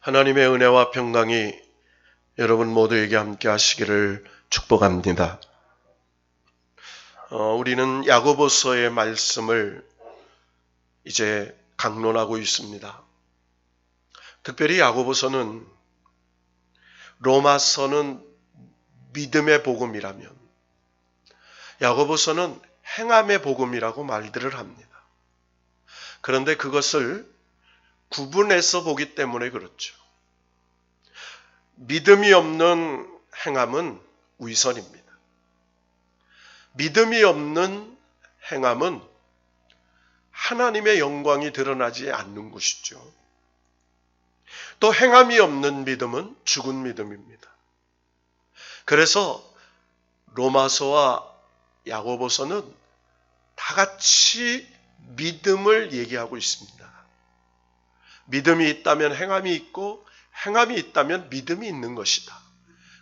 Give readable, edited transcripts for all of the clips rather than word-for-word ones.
하나님의 은혜와 평강이 여러분 모두에게 함께 하시기를 축복합니다. 우리는 야고보서의 말씀을 이제 강론하고 있습니다. 특별히 야고보서는 로마서는 믿음의 복음이라면 야고보서는 행함의 복음이라고 말들을 합니다. 그런데 그것을 구분해서 보기 때문에 그렇죠. 믿음이 없는 행함은 위선입니다. 믿음이 없는 행함은 하나님의 영광이 드러나지 않는 것이죠. 또 행함이 없는 믿음은 죽은 믿음입니다. 그래서 로마서와 야고보서는 다 같이 믿음을 얘기하고 있습니다. 믿음이 있다면 행함이 있고 행함이 있다면 믿음이 있는 것이다.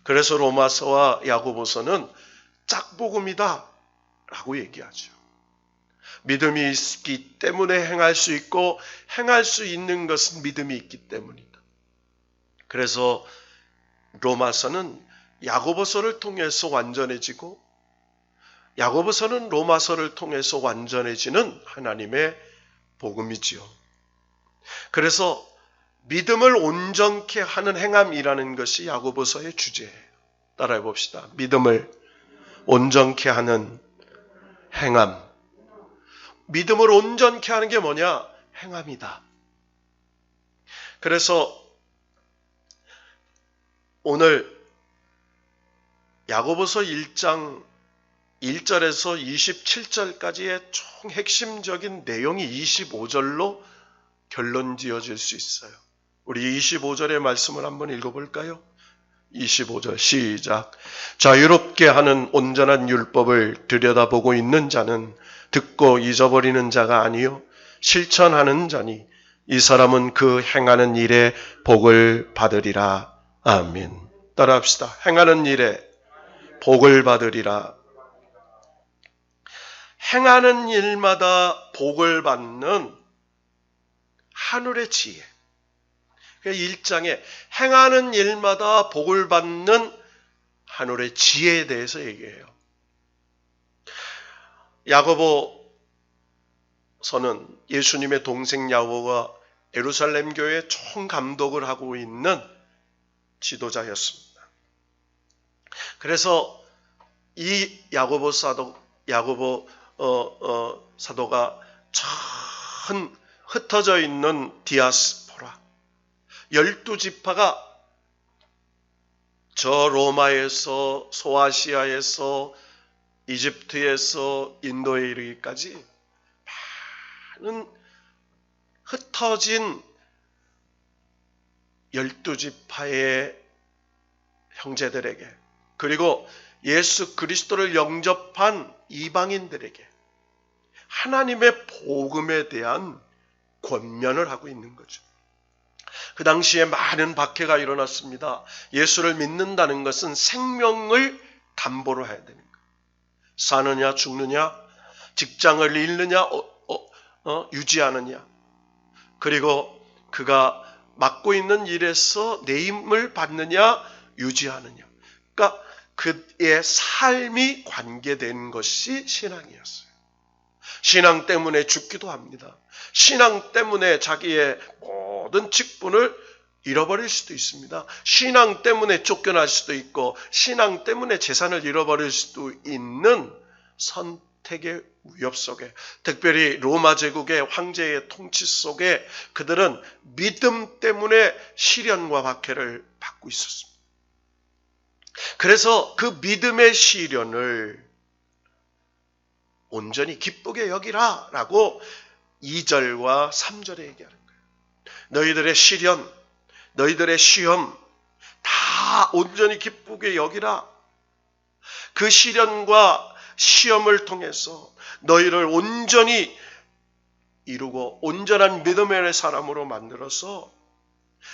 그래서 로마서와 야고보서는 짝복음이다 라고 얘기하죠. 믿음이 있기 때문에 행할 수 있고 행할 수 있는 것은 믿음이 있기 때문이다. 그래서 로마서는 야고보서를 통해서 완전해지고 야고보서는 로마서를 통해서 완전해지는 하나님의 복음이지요. 그래서 믿음을 온전케 하는 행함이라는 것이 야고보서의 주제예요. 따라해 봅시다. 믿음을 온전케 하는 행함. 믿음을 온전케 하는 게 뭐냐? 행함이다. 그래서 오늘 야고보서 1장 1절에서 27절까지의 총 핵심적인 내용이 25절로 결론 지어질 수 있어요. 우리 25절의 말씀을 한번 읽어볼까요? 25절 시작. 자유롭게 하는 온전한 율법을 들여다보고 있는 자는 듣고 잊어버리는 자가 아니요 실천하는 자니 이 사람은 그 행하는 일에 복을 받으리라. 아멘. 따라합시다. 행하는 일에 복을 받으리라. 행하는 일마다 복을 받는 하늘의 지혜. 1장에 행하는 일마다 복을 받는 하늘의 지혜에 대해서 얘기해요. 야고보서는 예수님의 동생 야고보가 예루살렘 교회의 총감독을 하고 있는 지도자였습니다. 그래서 이 야고보 사도가 전 흩어져 있는 디아스포라 12지파가 저 로마에서 소아시아에서 이집트에서 인도에 이르기까지 많은 흩어진 12지파의 형제들에게 그리고 예수 그리스도를 영접한 이방인들에게 하나님의 복음에 대한 권면을 하고 있는 거죠. 그 당시에 많은 박해가 일어났습니다. 예수를 믿는다는 것은 생명을 담보로 해야 되는 거예요. 사느냐 죽느냐, 직장을 잃느냐 유지하느냐, 그리고 그가 맡고 있는 일에서 내 힘을 받느냐 유지하느냐. 그러니까 그의 삶이 관계된 것이 신앙이었어요. 신앙 때문에 죽기도 합니다. 신앙 때문에 자기의 모든 직분을 잃어버릴 수도 있습니다. 신앙 때문에 쫓겨날 수도 있고 신앙 때문에 재산을 잃어버릴 수도 있는 선택의 위협 속에, 특별히 로마 제국의 황제의 통치 속에 그들은 믿음 때문에 시련과 박해를 받고 있었습니다. 그래서 그 믿음의 시련을 온전히 기쁘게 여기라 라고 2절과 3절에 얘기하는 거예요. 너희들의 시련, 너희들의 시험 다 온전히 기쁘게 여기라. 그 시련과 시험을 통해서 너희를 온전히 이루고 온전한 믿음의 사람으로 만들어서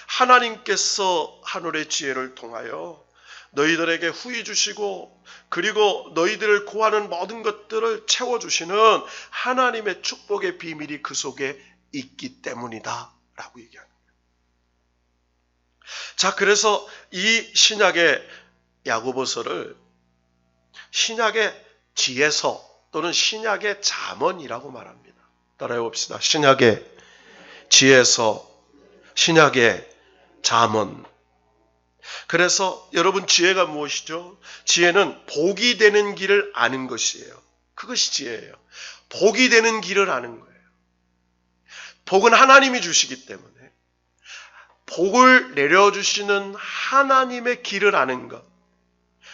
하나님께서 하늘의 지혜를 통하여 너희들에게 후히 주시고 그리고 너희들을 구하는 모든 것들을 채워주시는 하나님의 축복의 비밀이 그 속에 있기 때문이다 라고 얘기합니다. 자, 그래서 이 신약의 야고보서를 신약의 지혜서 또는 신약의 잠언이라고 말합니다. 따라해 봅시다. 신약의 지혜서, 신약의 잠언. 그래서 여러분, 지혜가 무엇이죠? 지혜는 복이 되는 길을 아는 것이에요. 그것이 지혜예요. 복이 되는 길을 아는 거예요. 복은 하나님이 주시기 때문에 복을 내려주시는 하나님의 길을 아는 것,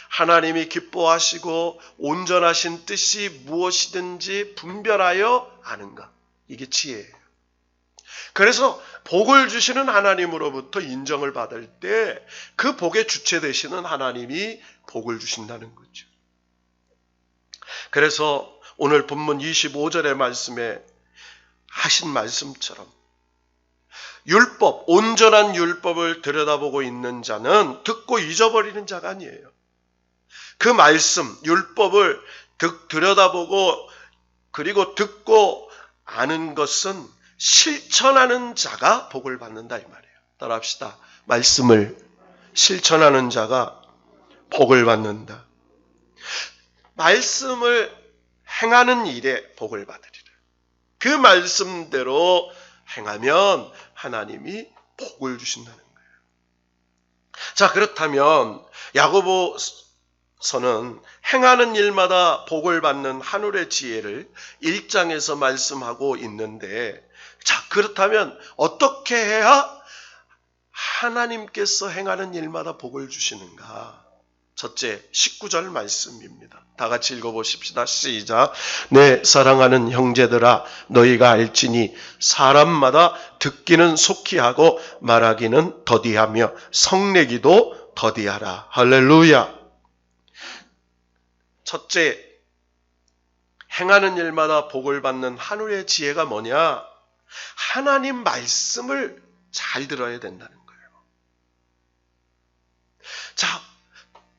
하나님이 기뻐하시고 온전하신 뜻이 무엇이든지 분별하여 아는 것, 이게 지혜예요. 그래서 복을 주시는 하나님으로부터 인정을 받을 때 그 복의 주체 되시는 하나님이 복을 주신다는 거죠. 그래서 오늘 본문 25절의 말씀에 하신 말씀처럼 율법, 온전한 율법을 들여다보고 있는 자는 듣고 잊어버리는 자가 아니에요. 그 말씀, 율법을 들여다보고 그리고 듣고 아는 것은 실천하는 자가 복을 받는다 이 말이에요. 따라합시다. 말씀을 실천하는 자가 복을 받는다. 말씀을 행하는 일에 복을 받으리라. 그 말씀대로 행하면 하나님이 복을 주신다는 거예요. 자, 그렇다면 야고보서는 행하는 일마다 복을 받는 하늘의 지혜를 1장에서 말씀하고 있는데, 자, 그렇다면 어떻게 해야 하나님께서 행하는 일마다 복을 주시는가? 첫째, 19절 말씀입니다. 다 같이 읽어보십시다. 시작. 내 사랑하는 형제들아, 너희가 알지니 사람마다 듣기는 속히 하고 말하기는 더디하며 성내기도 더디하라. 할렐루야. 첫째, 행하는 일마다 복을 받는 하늘의 지혜가 뭐냐? 하나님 말씀을 잘 들어야 된다는 거예요. 자,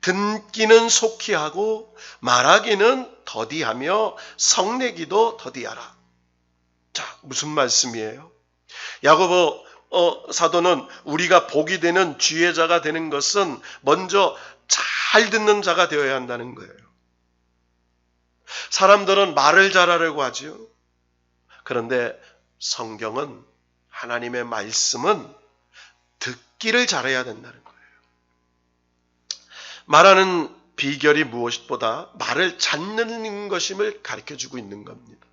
듣기는 속히 하고 말하기는 더디하며 성내기도 더디하라. 자, 무슨 말씀이에요? 야고보 사도는 우리가 복이 되는 지혜자가 되는 것은 먼저 잘 듣는 자가 되어야 한다는 거예요. 사람들은 말을 잘하려고 하지요. 그런데 성경은, 하나님의 말씀은 듣기를 잘해야 된다는 거예요. 말하는 비결이 무엇보다 말을 찾는 것임을 가르쳐주고 있는 겁니다.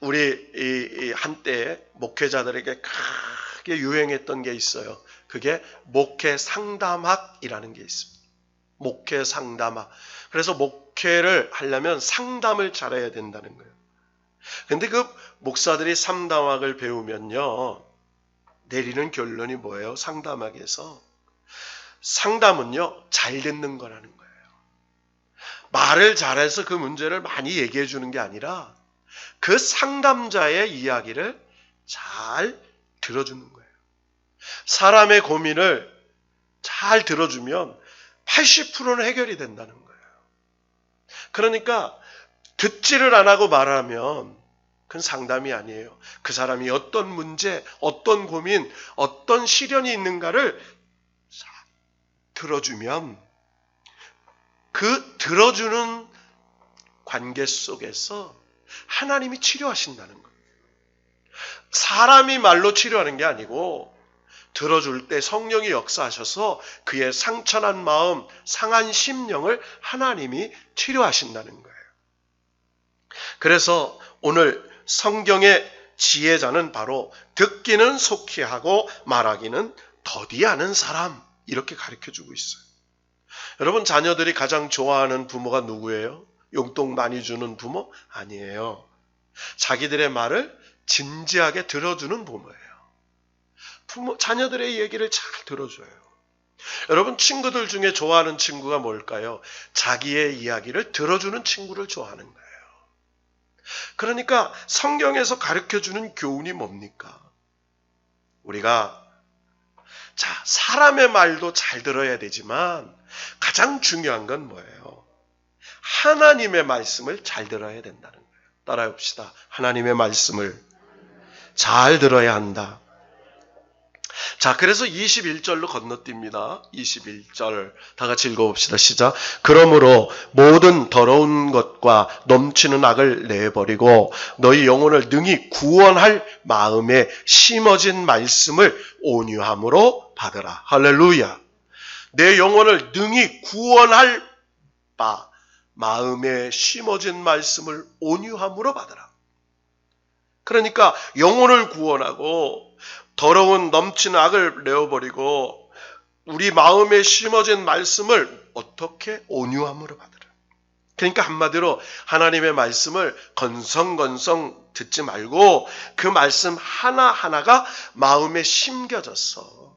우리 한때 목회자들에게 크게 유행했던 게 있어요. 그게 목회 상담학이라는 게 있습니다. 목회 상담학. 그래서 목회를 하려면 상담을 잘해야 된다는 거예요. 근데 그 목사들이 상담학을 배우면요, 내리는 결론이 뭐예요? 상담학에서 상담은요, 잘 듣는 거라는 거예요. 말을 잘해서 그 문제를 많이 얘기해 주는 게 아니라 그 상담자의 이야기를 잘 들어주는 거예요. 사람의 고민을 잘 들어주면 80%는 해결이 된다는 거예요. 그러니까 듣지를 안 하고 말하면 그건 상담이 아니에요. 그 사람이 어떤 문제, 어떤 고민, 어떤 시련이 있는가를 들어주면 그 들어주는 관계 속에서 하나님이 치료하신다는 거예요. 사람이 말로 치료하는 게 아니고 들어줄 때 성령이 역사하셔서 그의 상처난 마음, 상한 심령을 하나님이 치료하신다는 거예요. 그래서 오늘 성경의 지혜자는 바로 듣기는 속히 하고 말하기는 더디하는 사람, 이렇게 가르쳐주고 있어요. 여러분, 자녀들이 가장 좋아하는 부모가 누구예요? 용돈 많이 주는 부모? 아니에요. 자기들의 말을 진지하게 들어주는 부모예요. 자녀들의 얘기를 잘 들어줘요. 여러분, 친구들 중에 좋아하는 친구가 뭘까요? 자기의 이야기를 들어주는 친구를 좋아하는 거예요. 그러니까 성경에서 가르쳐주는 교훈이 뭡니까? 우리가 사람의 말도 잘 들어야 되지만 가장 중요한 건 뭐예요? 하나님의 말씀을 잘 들어야 된다는 거예요. 따라해 봅시다. 하나님의 말씀을 잘 들어야 한다. 자, 그래서 21절로 건너뜁니다. 21절 다 같이 읽어봅시다. 시작. 그러므로 모든 더러운 것과 넘치는 악을 내버리고 너희 영혼을 능히 구원할 마음에 심어진 말씀을 온유함으로 받으라. 할렐루야. 내 영혼을 능히 구원할 마음에 심어진 말씀을 온유함으로 받으라. 그러니까 영혼을 구원하고 더러운 넘치는 악을 내어버리고 우리 마음에 심어진 말씀을 어떻게 온유함으로 받으라. 그러니까 한마디로 하나님의 말씀을 건성건성 듣지 말고 그 말씀 하나하나가 마음에 심겨져서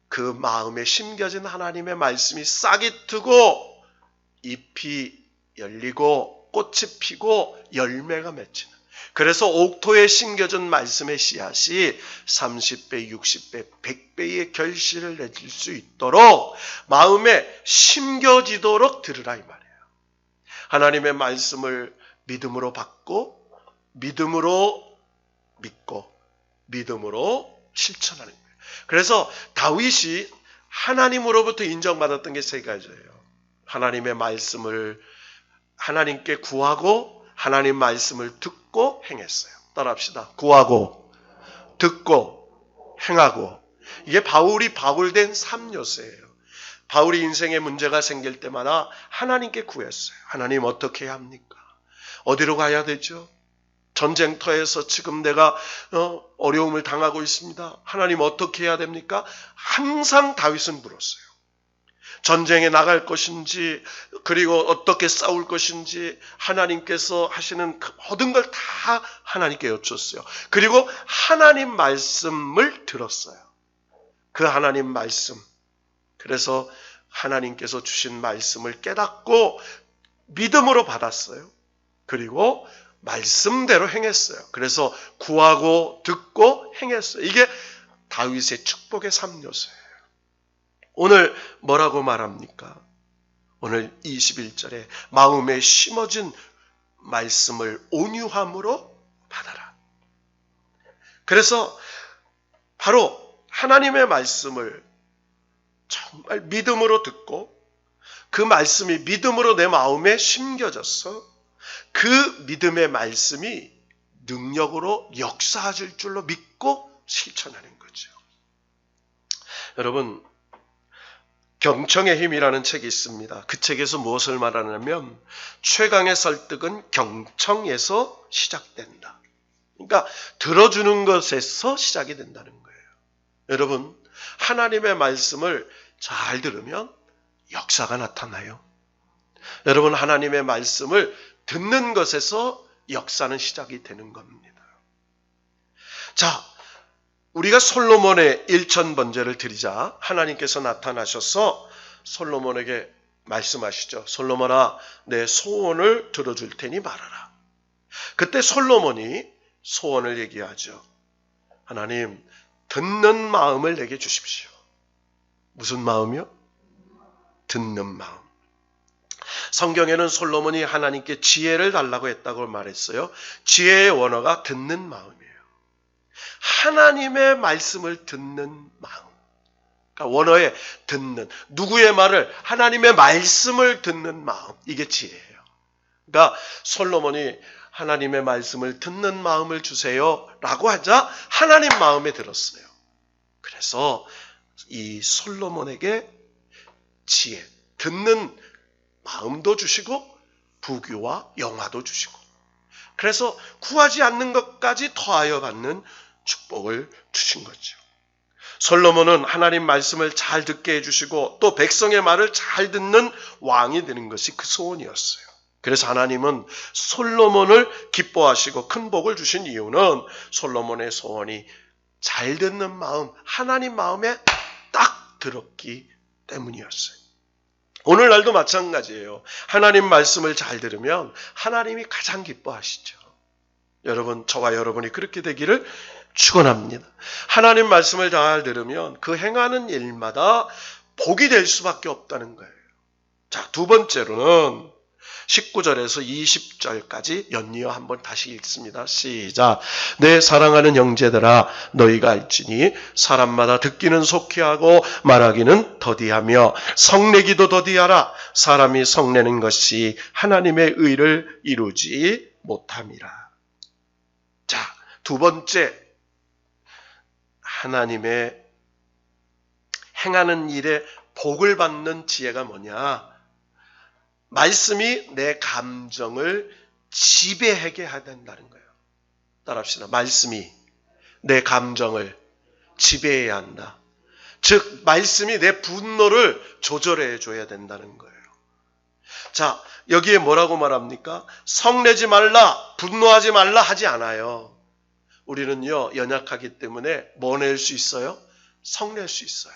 그 마음에 심겨진 하나님의 말씀이 싹이 트고 잎이 열리고 꽃이 피고 열매가 맺히는, 그래서 옥토에 심겨진 말씀의 씨앗이 30배, 60배, 100배의 결실을 내줄 수 있도록 마음에 심겨지도록 들으라 이 말이에요. 하나님의 말씀을 믿음으로 받고 믿음으로 믿고 믿음으로 실천하는 거예요. 그래서 다윗이 하나님으로부터 인정받았던 게 세 가지예요. 하나님의 말씀을 하나님께 구하고 하나님 말씀을 듣고 행했어요. 따라합시다. 구하고 듣고 행하고. 이게 바울이 바울된 3요소예요. 바울이 인생에 문제가 생길 때마다 하나님께 구했어요. 하나님 어떻게 해야 합니까? 어디로 가야 되죠? 전쟁터에서 지금 내가 어려움을 당하고 있습니다. 하나님 어떻게 해야 됩니까? 항상 다윗은 물었어요. 전쟁에 나갈 것인지 그리고 어떻게 싸울 것인지 하나님께서 하시는 그 모든 걸 다 하나님께 여쭈었어요. 그리고 하나님 말씀을 들었어요. 그 하나님 말씀. 그래서 하나님께서 주신 말씀을 깨닫고 믿음으로 받았어요. 그리고 말씀대로 행했어요. 그래서 구하고 듣고 행했어요. 이게 다윗의 축복의 3요소예요. 오늘 뭐라고 말합니까? 오늘 21절에 마음에 심어진 말씀을 온유함으로 받아라. 그래서 바로 하나님의 말씀을 정말 믿음으로 듣고 그 말씀이 믿음으로 내 마음에 심겨져서 그 믿음의 말씀이 능력으로 역사하실 줄로 믿고 실천하는 거죠. 여러분, 경청의 힘이라는 책이 있습니다. 그 책에서 무엇을 말하냐면 최강의 설득은 경청에서 시작된다. 그러니까 들어주는 것에서 시작이 된다는 거예요. 여러분, 하나님의 말씀을 잘 들으면 역사가 나타나요. 여러분, 하나님의 말씀을 듣는 것에서 역사는 시작이 되는 겁니다. 자, 우리가 솔로몬의 1000번제를 드리자 하나님께서 나타나셔서 솔로몬에게 말씀하시죠. 솔로몬아, 내 소원을 들어줄 테니 말하라. 그때 솔로몬이 소원을 얘기하죠. 하나님, 듣는 마음을 내게 주십시오. 무슨 마음이요? 듣는 마음. 성경에는 솔로몬이 하나님께 지혜를 달라고 했다고 말했어요. 지혜의 원어가 듣는 마음이에요. 하나님의 말씀을 듣는 마음. 그러니까 원어에 듣는, 누구의 말을? 하나님의 말씀을 듣는 마음. 이게 지혜예요. 그러니까 솔로몬이 하나님의 말씀을 듣는 마음을 주세요 라고 하자 하나님 마음에 들었어요. 그래서 이 솔로몬에게 지혜, 듣는 마음도 주시고 부귀와 영화도 주시고, 그래서 구하지 않는 것까지 더하여 받는 축복을 주신 거죠. 솔로몬은 하나님 말씀을 잘 듣게 해주시고 또 백성의 말을 잘 듣는 왕이 되는 것이 그 소원이었어요. 그래서 하나님은 솔로몬을 기뻐하시고 큰 복을 주신 이유는 솔로몬의 소원이 잘 듣는 마음, 하나님 마음에 딱 들었기 때문이었어요. 오늘날도 마찬가지예요. 하나님 말씀을 잘 들으면 하나님이 가장 기뻐하시죠. 여러분, 저와 여러분이 그렇게 되기를 축원합니다. 하나님 말씀을 잘 들으면 그 행하는 일마다 복이 될 수밖에 없다는 거예요. 자, 두 번째로는 19절에서 20절까지 연이어 한번 다시 읽습니다. 시작. 내 사랑하는 형제들아 너희가 알지니 사람마다 듣기는 속히 하고 말하기는 더디하며 성내기도 더디하라. 사람이 성내는 것이 하나님의 의를 이루지 못함이라. 자, 두 번째, 하나님의 행하는 일에 복을 받는 지혜가 뭐냐? 말씀이 내 감정을 지배하게 해야 된다는 거예요. 따라합시다. 말씀이 내 감정을 지배해야 한다. 즉 말씀이 내 분노를 조절해 줘야 된다는 거예요. 자, 여기에 뭐라고 말합니까? 성내지 말라, 분노하지 말라 하지 않아요. 우리는요, 연약하기 때문에 뭐 낼 수 있어요? 성낼 수 있어요.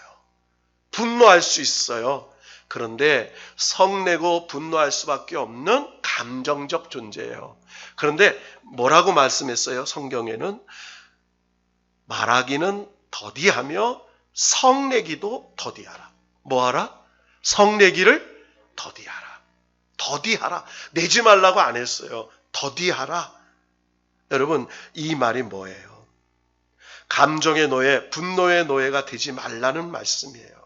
분노할 수 있어요. 그런데 성내고 분노할 수밖에 없는 감정적 존재예요. 그런데 뭐라고 말씀했어요? 성경에는 말하기는 더디하며 성내기도 더디하라. 뭐하라? 성내기를 더디하라. 더디하라. 내지 말라고 안 했어요. 더디하라. 여러분, 이 말이 뭐예요? 감정의 노예, 분노의 노예가 되지 말라는 말씀이에요.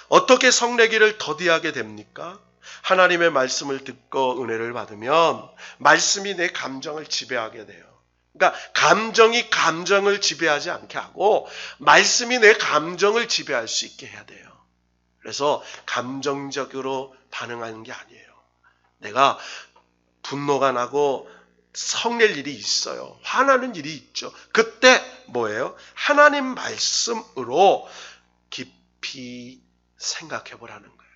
어떻게 성내기를 더디하게 됩니까? 하나님의 말씀을 듣고 은혜를 받으면 말씀이 내 감정을 지배하게 돼요. 그러니까 감정이 감정을 지배하지 않게 하고 말씀이 내 감정을 지배할 수 있게 해야 돼요. 그래서 감정적으로 반응하는 게 아니에요. 내가 분노가 나고 성낼 일이 있어요. 화나는 일이 있죠. 그때 뭐예요? 하나님 말씀으로 깊이 생각해 보라는 거예요.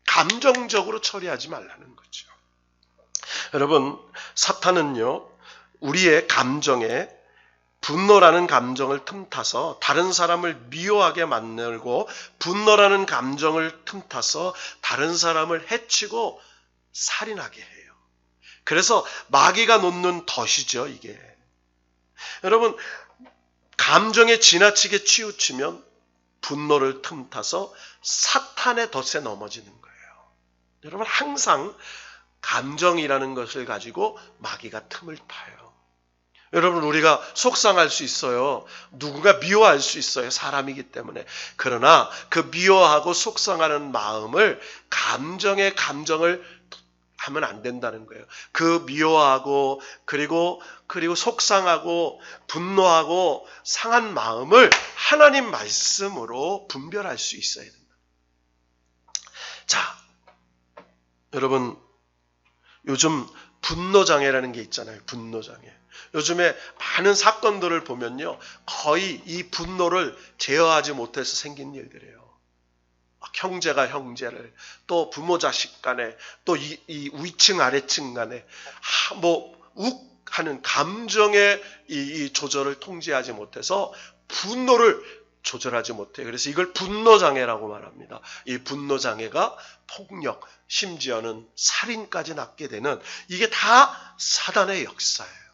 감정적으로 처리하지 말라는 거죠. 여러분, 사탄은요, 우리의 감정에 분노라는 감정을 틈타서 다른 사람을 미워하게 만들고 분노라는 감정을 틈타서 다른 사람을 해치고 살인하게 해요. 그래서 마귀가 놓는 덫이죠, 이게. 여러분, 감정에 지나치게 치우치면 분노를 틈타서 사탄의 덫에 넘어지는 거예요. 여러분, 항상 감정이라는 것을 가지고 마귀가 틈을 타요. 여러분, 우리가 속상할 수 있어요. 누군가 미워할 수 있어요. 사람이기 때문에. 그러나 그 미워하고 속상하는 마음을 감정을 하면 안 된다는 거예요. 그 미워하고 그리고 속상하고 분노하고 상한 마음을 하나님 말씀으로 분별할 수 있어야 된다. 자, 여러분, 요즘 분노장애라는 게 있잖아요. 분노장애. 요즘에 많은 사건들을 보면요, 거의 이 분노를 제어하지 못해서 생긴 일들이에요. 형제가 형제를, 또 부모 자식 간에, 또 이 위층 아래층 간에 욱 하는 감정의 이 조절을 통제하지 못해서 분노를 조절하지 못해요. 그래서 이걸 분노장애라고 말합니다. 이 분노장애가 폭력, 심지어는 살인까지 낳게 되는, 이게 다 사단의 역사예요.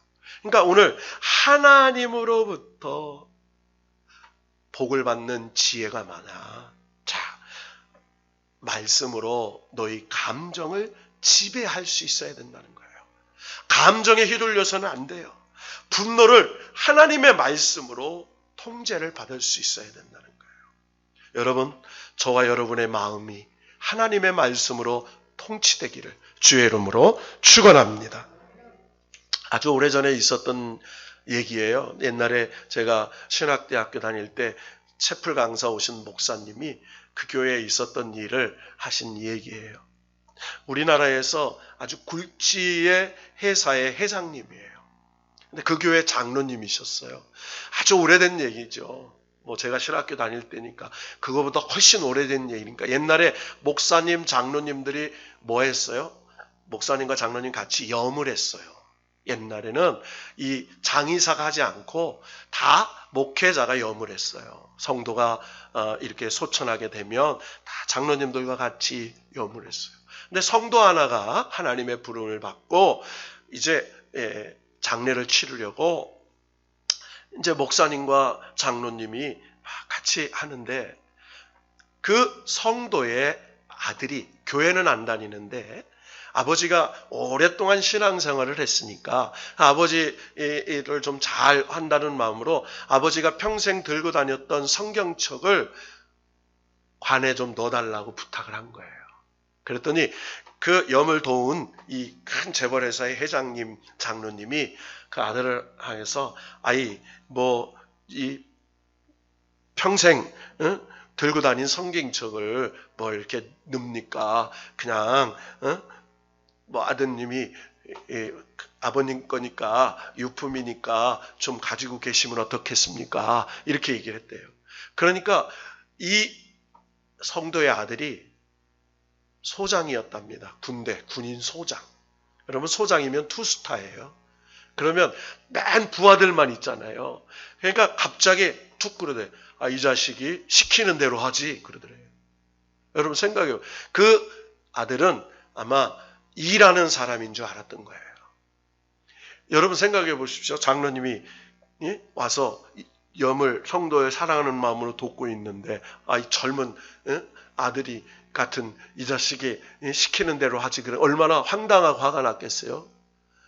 그러니까 오늘 하나님으로부터 복을 받는 지혜가 많아. 자, 말씀으로 너희 감정을 지배할 수 있어야 된다는 거예요. 감정에 휘둘려서는 안 돼요. 분노를 하나님의 말씀으로 통제를 받을 수 있어야 된다는 거예요. 여러분, 저와 여러분의 마음이 하나님의 말씀으로 통치되기를 주의 이름으로 축원합니다. 아주 오래전에 있었던 얘기예요. 옛날에 제가 신학대학교 다닐 때 채플 강사 오신 목사님이 그 교회에 있었던 일을 하신 얘기예요. 우리나라에서 아주 굴지의 회사의 회장님이에요. 근데 그 교회 장로님이셨어요. 아주 오래된 얘기죠. 제가 신학교 다닐 때니까 그거보다 훨씬 오래된 얘기니까. 옛날에 목사님, 장로님들이 뭐 했어요? 목사님과 장로님 같이 염을 했어요. 옛날에는 이 장의사가 하지 않고 다 목회자가 염을 했어요. 성도가 이렇게 소천하게 되면 다 장로님들과 같이 염을 했어요. 근데 성도 하나가 하나님의 부름을 받고 이제 장례를 치르려고 이제 목사님과 장로님이 같이 하는데, 그 성도의 아들이, 교회는 안 다니는데 아버지가 오랫동안 신앙생활을 했으니까 아버지를 좀 잘 한다는 마음으로 아버지가 평생 들고 다녔던 성경책을 관에 좀 넣어달라고 부탁을 한 거예요. 그랬더니 그 염을 도운 이 큰 재벌회사의 회장님, 장로님이 그 아들을 향해서 이 평생 들고 다닌 성경책을 뭐 이렇게 넣습니까? 그냥 아드님이 아버님 거니까 유품이니까 좀 가지고 계시면 어떻겠습니까? 이렇게 얘기를 했대요. 그러니까 이 성도의 아들이 소장이었답니다. 군인 소장. 여러분 소장이면 투스타예요. 그러면 맨 부하들만 있잖아요. 그러니까 갑자기 툭 그러대. 이 자식이 시키는 대로 하지 그러더래요. 여러분 생각해요. 그 아들은 아마 일하는 사람인 줄 알았던 거예요. 여러분 생각해 보십시오. 장로님이 와서 염을 성도의 사랑하는 마음으로 돕고 있는데 이 젊은 아들이 같은 이 자식이 시키는 대로 하지 그래 얼마나 황당하고 화가 났겠어요.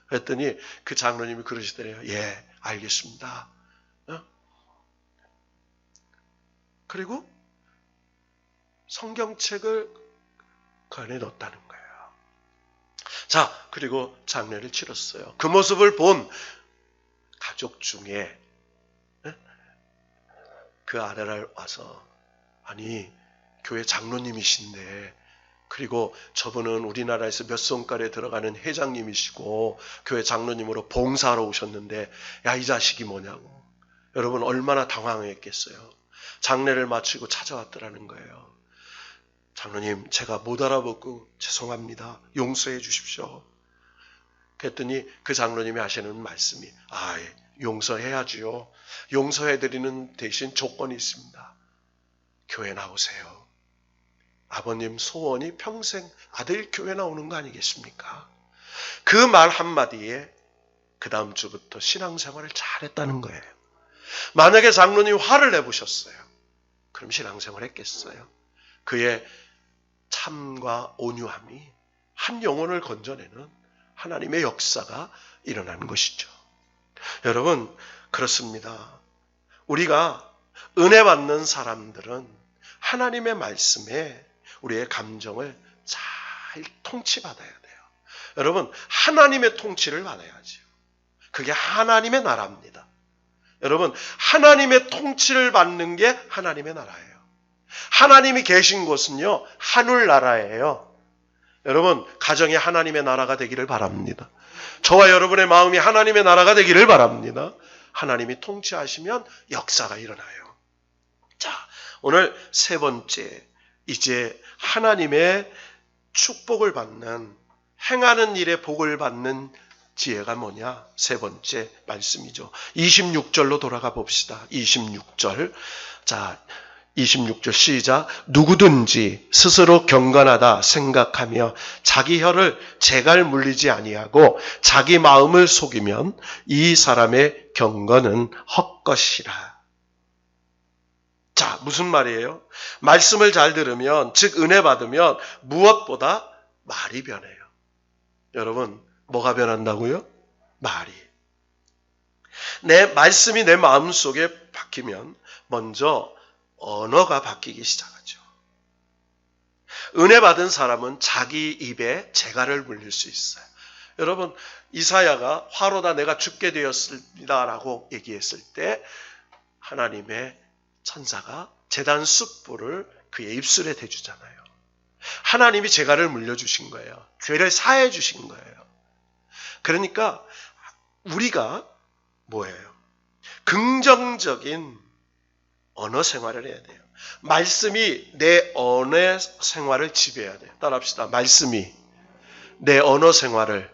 그랬더니 그 장로님이 그러시더래요. 예, 알겠습니다. 그리고 성경책을 그 안에 넣었다는 거예요. 자, 그리고 장례를 치렀어요. 그 모습을 본 가족 중에 그 아내를 와서 아니 교회 장로님이신데 그리고 저분은 우리나라에서 몇 성깔에 들어가는 회장님이시고 교회 장로님으로 봉사하러 오셨는데 이 자식이 뭐냐고. 여러분 얼마나 당황했겠어요. 장례를 마치고 찾아왔더라는 거예요. 장로님 제가 못 알아보고 죄송합니다. 용서해 주십시오. 그랬더니 그 장로님이 하시는 말씀이 용서해야지요. 용서해드리는 대신 조건이 있습니다. 교회 나오세요. 아버님 소원이 평생 아들 교회 나오는 거 아니겠습니까? 그 말 한마디에 그 다음 주부터 신앙생활을 잘했다는 거예요. 만약에 장로님 화를 내보셨어요. 그럼 신앙생활 했겠어요? 그의 참과 온유함이 한 영혼을 건져내는 하나님의 역사가 일어나는 것이죠. 여러분 그렇습니다. 우리가 은혜 받는 사람들은 하나님의 말씀에 우리의 감정을 잘 통치받아야 돼요. 여러분 하나님의 통치를 받아야죠. 그게 하나님의 나라입니다. 여러분 하나님의 통치를 받는 게 하나님의 나라예요. 하나님이 계신 곳은요 하늘나라예요. 여러분 가정이 하나님의 나라가 되기를 바랍니다. 저와 여러분의 마음이 하나님의 나라가 되기를 바랍니다. 하나님이 통치하시면 역사가 일어나요. 자, 오늘 세 번째 이제 하나님의 축복을 받는 행하는 일에 복을 받는 지혜가 뭐냐? 세 번째 말씀이죠. 26절로 돌아가 봅시다. 26절. 자, 26절 시작. 누구든지 스스로 경건하다 생각하며 자기 혀를 재갈 물리지 아니하고 자기 마음을 속이면 이 사람의 경건은 헛것이라. 자, 무슨 말이에요? 말씀을 잘 들으면, 즉 은혜 받으면 무엇보다 말이 변해요. 여러분, 뭐가 변한다고요? 말이. 내 말씀이 내 마음속에 박히면 먼저 언어가 바뀌기 시작하죠. 은혜 받은 사람은 자기 입에 재갈을 물릴 수 있어요. 여러분, 이사야가 화로다 내가 죽게 되었습니다라고 얘기했을 때 하나님의 천사가 제단 숯불을 그의 입술에 대주잖아요. 하나님이 재갈을 물려주신 거예요. 죄를 사해 주신 거예요. 그러니까 우리가 뭐예요? 긍정적인 언어 생활을 해야 돼요. 말씀이 내 언어 생활을 지배해야 돼요. 따라합시다. 말씀이 내 언어 생활을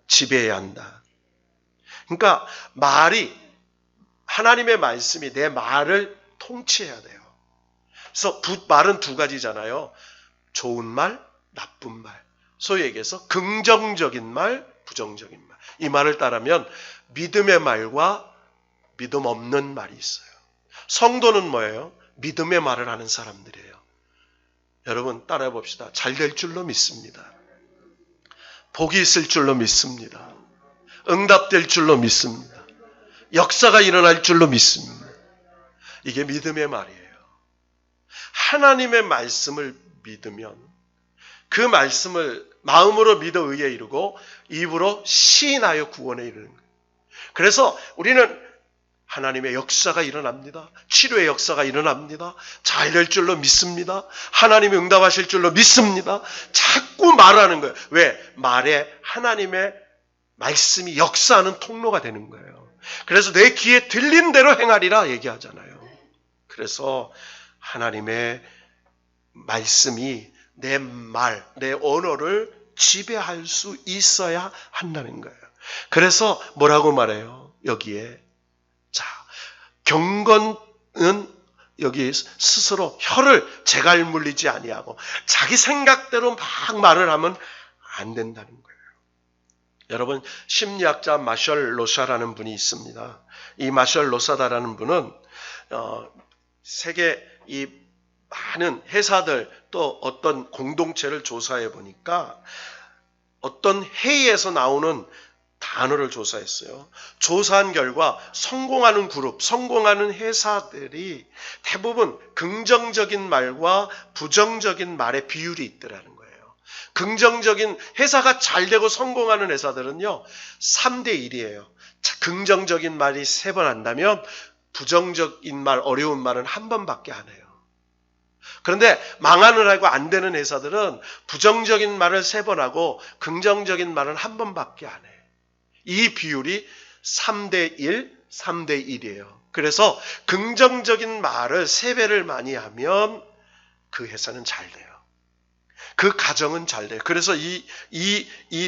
지배해야 한다. 그러니까 말이 하나님의 말씀이 내 말을 통치해야 돼요. 그래서 말은 두 가지잖아요. 좋은 말, 나쁜 말. 소위 얘기해서 긍정적인 말, 부정적인 말. 이 말을 따르면 믿음의 말과 믿음 없는 말이 있어요. 성도는 뭐예요? 믿음의 말을 하는 사람들이에요. 여러분 따라해 봅시다. 잘 될 줄로 믿습니다. 복이 있을 줄로 믿습니다. 응답될 줄로 믿습니다. 역사가 일어날 줄로 믿습니다. 이게 믿음의 말이에요. 하나님의 말씀을 믿으면 그 말씀을 마음으로 믿어 의에 이르고 입으로 시인하여 구원에 이르는 거예요. 그래서 우리는 하나님의 역사가 일어납니다. 치료의 역사가 일어납니다. 잘 될 줄로 믿습니다. 하나님이 응답하실 줄로 믿습니다. 자꾸 말하는 거예요. 왜? 말에 하나님의 말씀이 역사하는 통로가 되는 거예요. 그래서 내 귀에 들린 대로 행하리라 얘기하잖아요. 그래서 하나님의 말씀이 내 말, 내 언어를 지배할 수 있어야 한다는 거예요. 그래서 뭐라고 말해요? 여기에 자, 경건은 여기 스스로 혀를 재갈 물리지 아니하고 자기 생각대로 막 말을 하면 안 된다는 거예요. 여러분, 심리학자 마셜 로사라는 분이 있습니다. 이 마셜 로사다라는 분은 세계 이 많은 회사들 또 어떤 공동체를 조사해 보니까 어떤 회의에서 나오는 단어를 조사했어요. 조사한 결과 성공하는 그룹, 성공하는 회사들이 대부분 긍정적인 말과 부정적인 말의 비율이 있더라는 거예요. 긍정적인 회사가 잘 되고 성공하는 회사들은요, 3대 1이에요. 긍정적인 말이 3번 한다면 부정적인 말, 어려운 말은 1번밖에 안 해요. 그런데 망하는 하고 안 되는 회사들은 부정적인 말을 3번 하고 긍정적인 말은 1번밖에 안 해요. 이 비율이 3대 1, 3대 1이에요. 그래서 긍정적인 말을 3배를 많이 하면 그 회사는 잘 돼요. 그 가정은 잘 돼요. 그래서 이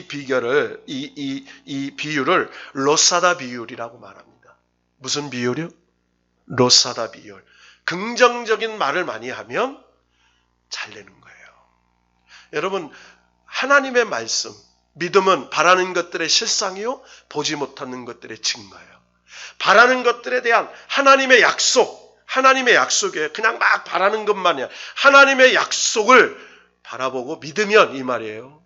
비결을, 이 비율을 로사다 비율이라고 말합니다. 무슨 비율이요? 로사다 비율. 긍정적인 말을 많이 하면 잘 되는 거예요. 여러분, 하나님의 말씀, 믿음은 바라는 것들의 실상이요, 보지 못하는 것들의 증거예요. 바라는 것들에 대한 하나님의 약속, 하나님의 약속에 그냥 막 바라는 것만이 아니라 하나님의 약속을 바라보고 믿으면 이 말이에요.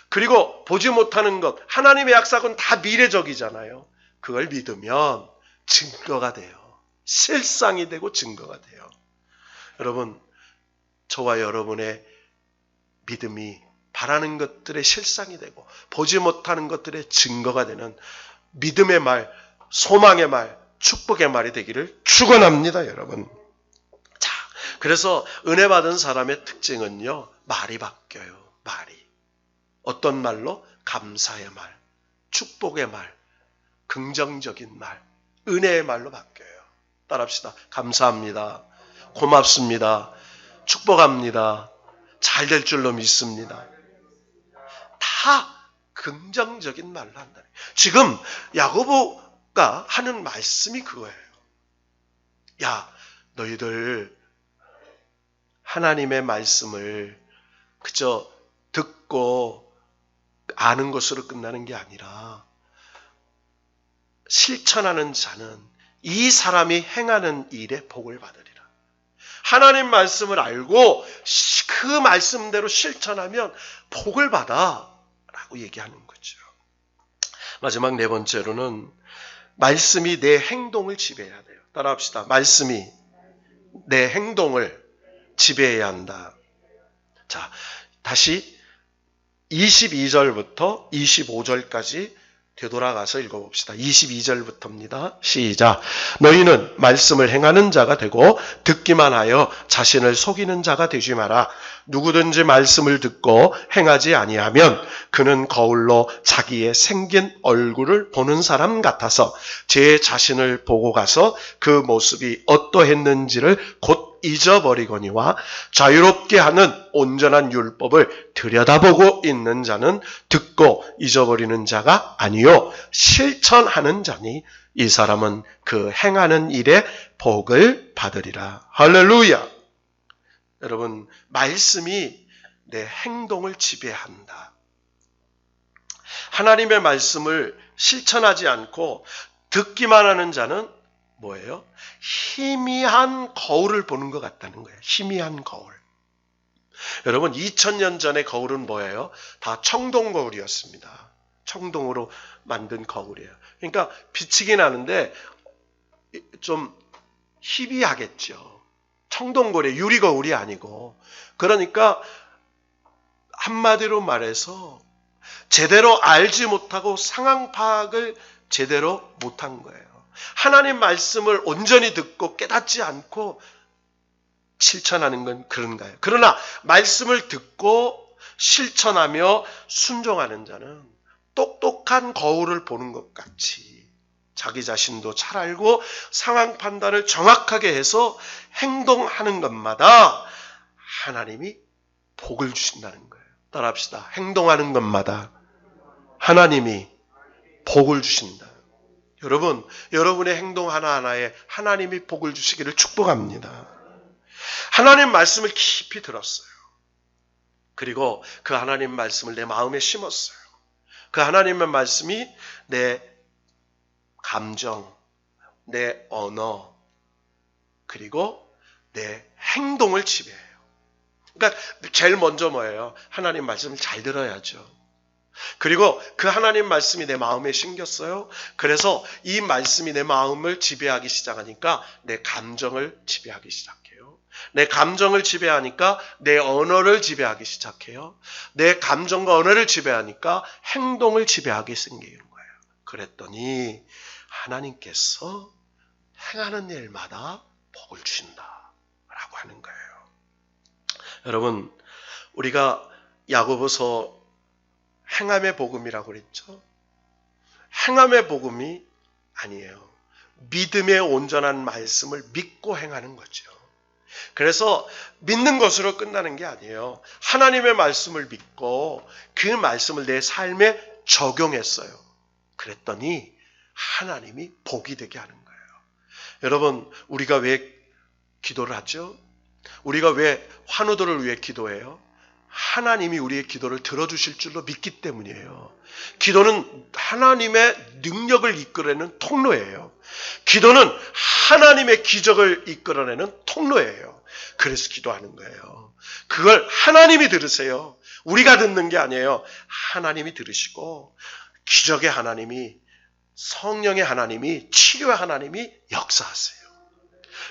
그리고 보지 못하는 것, 하나님의 약속은 다 미래적이잖아요. 그걸 믿으면 증거가 돼요. 실상이 되고 증거가 돼요. 여러분, 저와 여러분의 믿음이 바라는 것들의 실상이 되고 보지 못하는 것들의 증거가 되는 믿음의 말, 소망의 말, 축복의 말이 되기를 축원합니다, 여러분. 자, 그래서 은혜 받은 사람의 특징은요, 말이 바뀌어요. 말이. 어떤 말로? 감사의 말, 축복의 말, 긍정적인 말, 은혜의 말로 바뀌어요. 따라합시다. 감사합니다. 고맙습니다. 축복합니다. 잘 될 줄로 믿습니다. 다 긍정적인 말로 한다. 지금 야고보가 하는 말씀이 그거예요. 야, 너희들 하나님의 말씀을 그저 듣고 아는 것으로 끝나는 게 아니라 실천하는 자는 이 사람이 행하는 일에 복을 받으리라. 하나님 말씀을 알고 그 말씀대로 실천하면 복을 받아 라고 얘기하는 거죠. 마지막 4번째로는 말씀이 내 행동을 지배해야 돼요. 따라합시다. 말씀이 내 행동을 지배해야 한다. 자, 다시 22절부터 25절까지 되돌아가서 읽어봅시다. 22절부터입니다. 시작. 너희는 말씀을 행하는 자가 되고 듣기만 하여 자신을 속이는 자가 되지 마라. 누구든지 말씀을 듣고 행하지 아니하면 그는 거울로 자기의 생긴 얼굴을 보는 사람 같아서 제 자신을 보고 가서 그 모습이 어떠했는지를 곧 잊어버리거니와 자유롭게 하는 온전한 율법을 들여다보고 있는 자는 듣고 잊어버리는 자가 아니요 실천하는 자니 이 사람은 그 행하는 일에 복을 받으리라. 할렐루야. 여러분, 말씀이 내 행동을 지배한다. 하나님의 말씀을 실천하지 않고 듣기만 하는 자는 뭐예요? 희미한 거울을 보는 것 같다는 거예요. 희미한 거울. 여러분 2000년 전의 거울은 뭐예요? 다 청동 거울이었습니다. 청동으로 만든 거울이에요. 그러니까 비치긴 하는데 좀 희비하겠죠. 청동 거울이 유리 거울이 아니고. 그러니까 한마디로 말해서 제대로 알지 못하고 상황 파악을 제대로 못한 거예요. 하나님 말씀을 온전히 듣고 깨닫지 않고 실천하는 건 그런가요? 그러나 말씀을 듣고 실천하며 순종하는 자는 똑똑한 거울을 보는 것 같이 자기 자신도 잘 알고 상황 판단을 정확하게 해서 행동하는 것마다 하나님이 복을 주신다는 거예요. 따라합시다. 행동하는 것마다 하나님이 복을 주신다. 여러분, 여러분의 행동 하나하나에 하나님이 복을 주시기를 축복합니다. 하나님 말씀을 깊이 들었어요. 그리고 그 하나님 말씀을 내 마음에 심었어요. 그 하나님의 말씀이 내 감정, 내 언어, 그리고 내 행동을 지배해요. 그러니까 제일 먼저 뭐예요? 하나님 말씀을 잘 들어야죠. 그리고 그 하나님 말씀이 내 마음에 심겼어요. 그래서 이 말씀이 내 마음을 지배하기 시작하니까 내 감정을 지배하기 시작해요. 내 감정을 지배하니까 내 언어를 지배하기 시작해요. 내 감정과 언어를 지배하니까 행동을 지배하게 생기는 거예요. 그랬더니 하나님께서 행하는 일마다 복을 주신다라고 하는 거예요. 여러분, 우리가 야고보서 행함의 복음이라고 그랬죠? 행함의 복음이 아니에요. 믿음의 온전한 말씀을 믿고 행하는 거죠. 그래서 믿는 것으로 끝나는 게 아니에요. 하나님의 말씀을 믿고 그 말씀을 내 삶에 적용했어요. 그랬더니 하나님이 복이 되게 하는 거예요. 여러분, 우리가 왜 기도를 하죠? 우리가 왜 환우들을 위해 기도해요? 하나님이 우리의 기도를 들어주실 줄로 믿기 때문이에요. 기도는 하나님의 능력을 이끌어내는 통로예요. 기도는 하나님의 기적을 이끌어내는 통로예요. 그래서 기도하는 거예요. 그걸 하나님이 들으세요. 우리가 듣는 게 아니에요. 하나님이 들으시고 기적의 하나님이, 성령의 하나님이, 치료의 하나님이 역사하세요.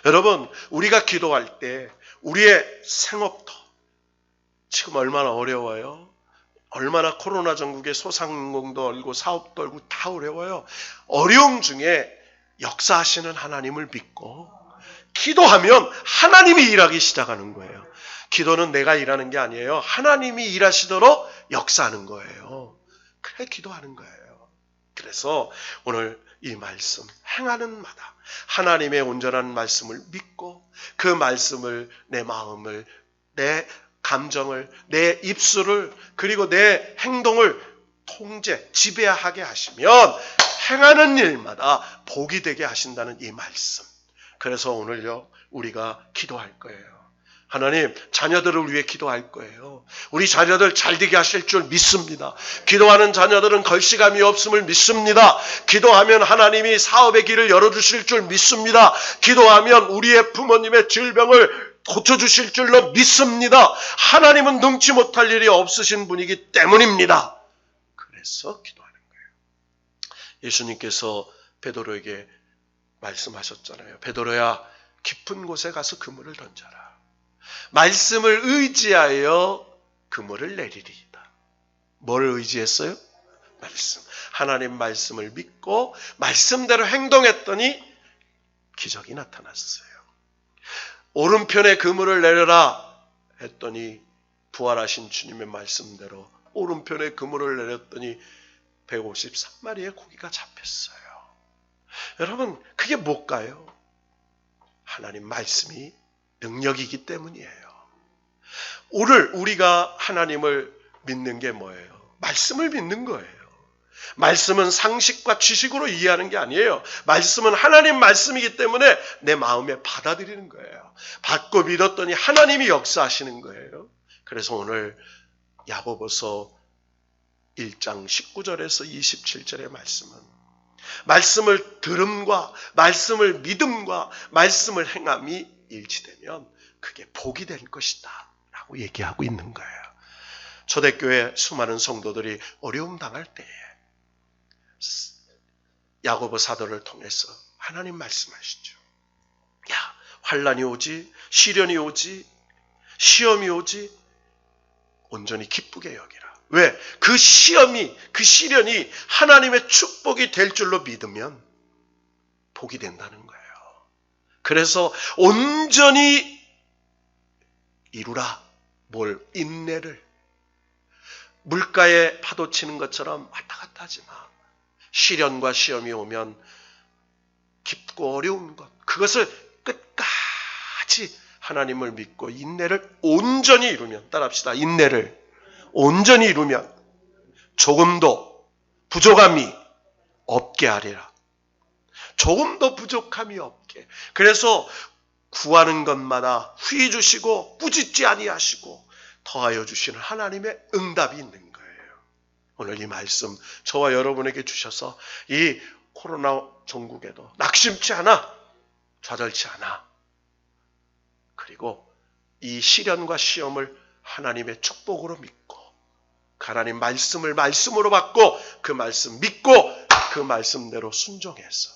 여러분, 우리가 기도할 때 우리의 생업도 지금 얼마나 어려워요. 얼마나 코로나 전국에 소상공도 어렵고 사업도 어렵고 다 어려워요. 어려움 중에 역사하시는 하나님을 믿고 기도하면 하나님이 일하기 시작하는 거예요. 기도는 내가 일하는 게 아니에요. 하나님이 일하시도록 역사하는 거예요. 그래 기도하는 거예요. 그래서 오늘 이 말씀 행하는 마다 하나님의 온전한 말씀을 믿고 그 말씀을 내 마음을, 내 감정을, 내 입술을, 그리고 내 행동을 통제, 지배하게 하시면 행하는 일마다 복이 되게 하신다는 이 말씀. 그래서 오늘요 우리가 기도할 거예요. 하나님, 자녀들을 위해 기도할 거예요. 우리 자녀들 잘 되게 하실 줄 믿습니다. 기도하는 자녀들은 걸시감이 없음을 믿습니다. 기도하면 하나님이 사업의 길을 열어주실 줄 믿습니다. 기도하면 우리의 부모님의 질병을 고쳐주실 줄로 믿습니다. 하나님은 능치 못할 일이 없으신 분이기 때문입니다. 그래서 기도하는 거예요. 예수님께서 베드로에게 말씀하셨잖아요. 베드로야, 깊은 곳에 가서 그물을 던져라. 말씀을 의지하여 그물을 내리리이다. 뭘 의지했어요? 말씀. 하나님 말씀을 믿고 말씀대로 행동했더니 기적이 나타났어요. 오른편에 그물을 내려라 했더니 부활하신 주님의 말씀대로 오른편에 그물을 내렸더니 153마리의 고기가 잡혔어요. 여러분, 그게 뭘까요? 하나님 말씀이 능력이기 때문이에요. 오늘 우리가 하나님을 믿는 게 뭐예요? 말씀을 믿는 거예요. 말씀은 상식과 지식으로 이해하는 게 아니에요. 말씀은 하나님 말씀이기 때문에 내 마음에 받아들이는 거예요. 받고 믿었더니 하나님이 역사하시는 거예요. 그래서 오늘 야고보서 1장 19절에서 27절의 말씀은 말씀을 들음과 말씀을 믿음과 말씀을 행함이 일치되면 그게 복이 될 것이다 라고 라고 얘기하고 있는 거예요. 초대교회 수많은 성도들이 어려움 당할 때에 야고보 사도를 통해서 하나님 말씀하시죠. 야, 환난이 오지, 시련이 오지, 시험이 오지, 온전히 기쁘게 여기라. 왜? 그 시험이, 그 시련이 하나님의 축복이 될 줄로 믿으면 복이 된다는 거예요. 그래서 온전히 이루라. 뭘? 인내를. 물가에 파도 치는 것처럼 왔다 갔다 하지 마. 시련과 시험이 오면 깊고 어려운 것, 그것을 끝까지 하나님을 믿고 인내를 온전히 이루면, 따라합시다. 인내를 온전히 이루면 조금도 부족함이 없게 하리라. 조금도 부족함이 없게. 그래서 구하는 것마다 후히 주시고 꾸짖지 아니하시고 더하여 주시는 하나님의 응답이 있는 거예요. 오늘 이 말씀 저와 여러분에게 주셔서 이 코로나 전국에도 낙심치 않아, 좌절치 않아. 그리고 이 시련과 시험을 하나님의 축복으로 믿고 하나님 말씀을 말씀으로 받고 그 말씀 믿고 그 말씀대로 순종해서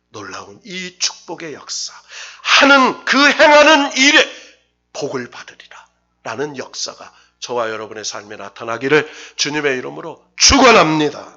놀라운 이 축복의 역사, 하는 그 행하는 일에 복을 받으리라 라는 역사가 저와 여러분의 삶에 나타나기를 주님의 이름으로 축원합니다.